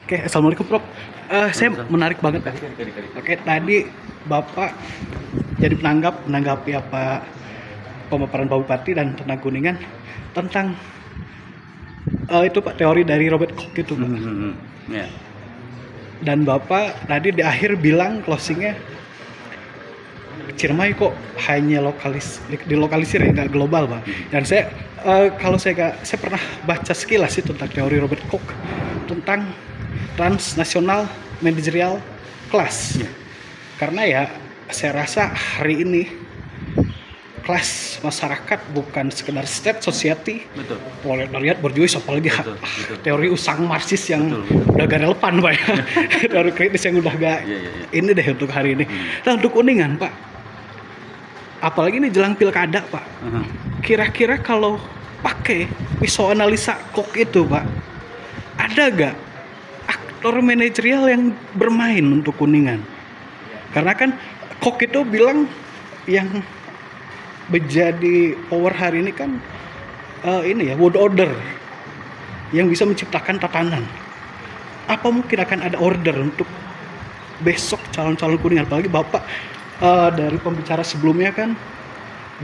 Oke, assalamualaikum Prof. Saya menarik banget. Oke, tadi Bapak jadi menanggapi apa pemaparan Pak Bupati dan tentang Kuningan tentang itu Pak, teori dari Robert Koch itu Pak. Yeah. Dan Bapak tadi di akhir bilang closingnya Ciremai kok hanya dilokalisir ya, nggak global Pak. Dan saya kalau saya pernah baca sekilas itu tentang teori Robert Koch tentang transnasional managerial class. Karena ya saya rasa hari ini kelas masyarakat bukan sekedar state society, proletariat berjuis, apalagi teori usang marxis yang udah gak relevan Pak ya. Teori kritis yang udah gak ini deh untuk hari ini. Nah untuk Kuningan Pak, apalagi ini jelang pilkada Pak, kira-kira kalau pakai pisau analisa Koch itu Pak, ada gak aktor manajerial yang bermain untuk Kuningan? Karena kan Koch itu bilang yang menjadi power hari ini kan ini ya, word order yang bisa menciptakan tatanan. Apa mungkin akan ada order untuk besok calon-calon Kuningan? Apalagi Bapak dari pembicara sebelumnya kan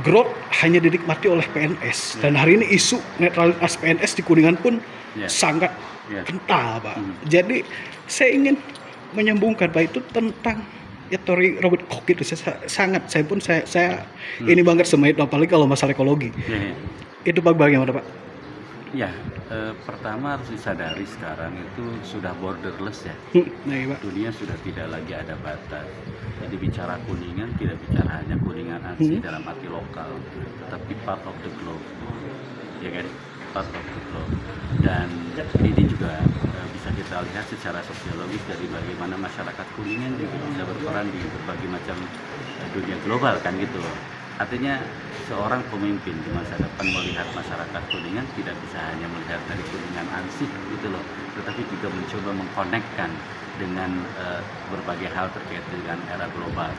growth hanya dinikmati oleh PNS, dan hari ini isu netralitas PNS di Kuningan pun sangat kental Pak. Jadi saya ingin menyambungkan Pak itu tentang ya teori Robert Koch itu. Saya ini banget sama itu, apalagi kalau masalah ekologi. Itu Pak bagaimana Pak? Ya, pertama harus disadari sekarang itu sudah borderless ya. Nah, Pak. Dunia sudah tidak lagi ada batas. Jadi bicara Kuningan tidak bicara hanya Kuningan asli dalam arti lokal, tetapi part of the globe, ya kan? Part of the globe. Dan ini juga bisa kita lihat secara sosiologis dari bagaimana masyarakat Kuningan juga bisa berperan di berbagai macam dunia global kan gitu loh. Artinya seorang pemimpin di masa depan melihat masyarakat Kuningan tidak bisa hanya melihat dari Kuningan ansih gitu loh, tetapi juga mencoba mengkonekkan dengan berbagai hal terkait dengan era global.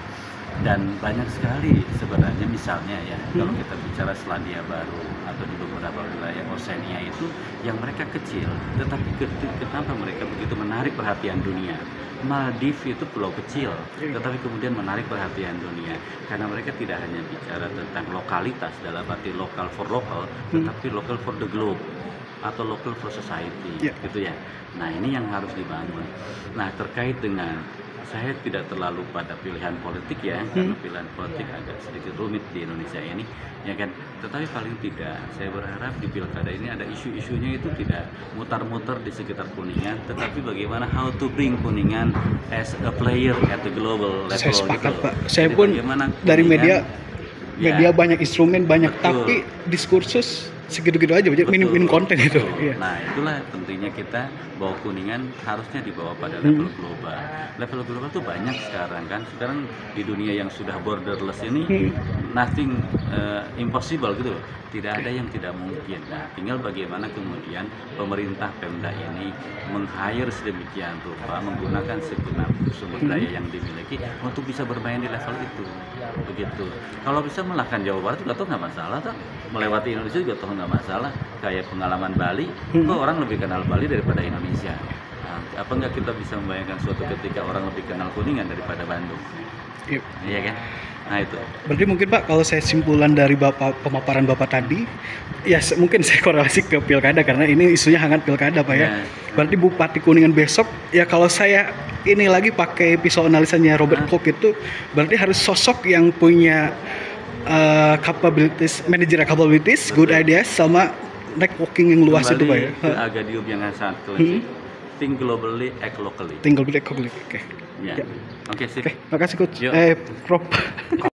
Dan banyak sekali sebenarnya, misalnya ya kalau kita bicara Selandia Baru atau di beberapa wilayah Oceania itu yang mereka kecil, tetapi kenapa mereka begitu menarik perhatian dunia? Maldives itu pulau kecil, tetapi kemudian menarik perhatian dunia karena mereka tidak hanya bicara tentang lokalitas dalam arti local for local, tetapi local for the globe atau local for society, gitu ya. Nah ini yang harus dibangun. Nah terkait dengan, saya tidak terlalu pada pilihan politik ya, karena pilihan politik agak sedikit rumit di Indonesia ini, ya kan. Tetapi paling tidak, saya berharap di pilkada ini ada isu-isunya itu tidak mutar-mutar di sekitar Kuningan, tetapi bagaimana how to bring Kuningan as a player at the global level. Saya sepakat gitu. Pak. Saya pun dari media banyak instrumen banyak, tapi diskursus segitu-gitu aja, minim konten itu. Nah itulah pentingnya kita bahwa Kuningan harusnya dibawa pada level global. Level global tuh banyak sekarang kan. Sekarang di dunia yang sudah borderless ini nothing impossible gitu loh. Tidak ada yang tidak mungkin. Nah tinggal bagaimana kemudian pemerintah Pemda ini meng-hire sedemikian rupa, menggunakan segenap sumber daya yang dimiliki untuk bisa bermain di level itu. Begitu. Kalau bisa melahkan Jawa Barat juga toh nggak masalah toh. Melewati Indonesia juga toh nggak masalah. Kayak pengalaman Bali, kok orang lebih kenal Bali daripada Indonesia. Nah, apa nggak kita bisa membayangkan suatu ketika orang lebih kenal Kuningan daripada Bandung? Iya kan? Nah itu. Berarti mungkin Pak, kalau saya simpulan dari pemaparan Bapak tadi, ya mungkin saya korelasi ke pilkada karena ini isunya hangat pilkada Pak ya. Berarti Bupati Kuningan besok, ya kalau saya ini lagi pakai pisau analisanya Robert Koch itu, berarti harus sosok yang punya capabilities, managerial capabilities, good ideas, sama networking yang luas. Kembali itu Pak ya. Agadium yang sangat klasik. Think globally, act locally. Think globally, act locally. Oke. Ya. Oke, sip. Oke, makasih Coach. Prof.